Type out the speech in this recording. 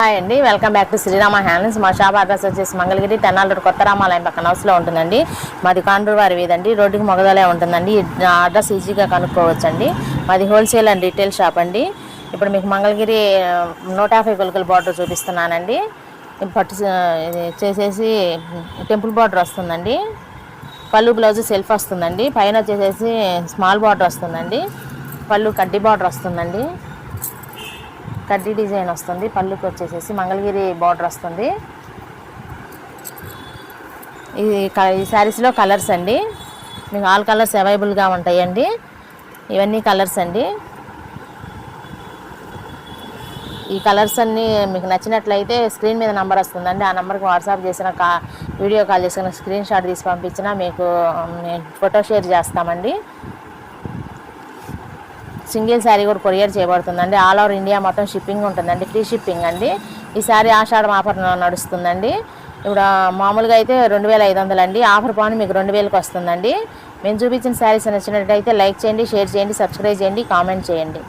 Hi అండి, welcome back to Srirama hands. మా shop address వచ్చేసి మంగళగిరి తెనాలి రోడ్ కొత్త రామాలయం పక్కన హౌస్లో ఉంటుందండి. మాది కాండ్రవారి వీధండి, రోడ్డుకి మొగదలే ఉంటుందండి. అడ్రస్ ఈజీగా కనుక్కోవచ్చండి. మాది హోల్సేల్ అండ్ రీటైల్ షాప్ అండి. ఇప్పుడు మీకు మంగళగిరి 150 గులకల బార్డర్ చూపిస్తున్నానండి. పట్టు ఇది చేసేసి టెంపుల్ బార్డర్ వస్తుందండి. పళ్ళు బ్లౌజ్ సెల్ఫ్ వస్తుందండి. పైన వచ్చేసేసి స్మాల్ బార్డర్ వస్తుందండి. పళ్ళు కడ్డీ బార్డర్ వస్తుందండి. కడ్డీ డిజైన్ వస్తుంది. పళ్ళుకి వచ్చేసేసి మంగళగిరి బార్డర్ వస్తుంది. ఈ శారీస్లో కలర్స్ అండి. మీకు ఆల్ కలర్స్ అవైలబుల్గా ఉంటాయండి. ఇవన్నీ కలర్స్ అండి. ఈ కలర్స్ అన్నీ మీకు నచ్చినట్లయితే స్క్రీన్ మీద నెంబర్ వస్తుందండి. ఆ నెంబర్కి వాట్సాప్ చేసిన వీడియో కాల్ చేసుకున్న స్క్రీన్ షాట్ తీసి పంపించినా మీకు ఫోటో షేర్ చేస్తామండి. సింగిల్ శారీ కూడా కొరియర్ చేయబడుతుందండి. ఆల్ ఓవర్ ఇండియా మొత్తం షిప్పింగ్ ఉంటుందండి. ఫ్రీ షిప్పింగ్ అండి. ఈ శారీ ఆషాఢం ఆఫర్ నడుస్తుందండి. ఇప్పుడు మామూలుగా అయితే 2500 అండి. ఆఫర్ పోని మీకు 2000కి వస్తుందండి. మేము చూపించిన శారీస్ నచ్చినట్టయితే లైక్ చేయండి, షేర్ చేయండి, సబ్స్క్రైబ్ చేయండి, కామెంట్ చేయండి.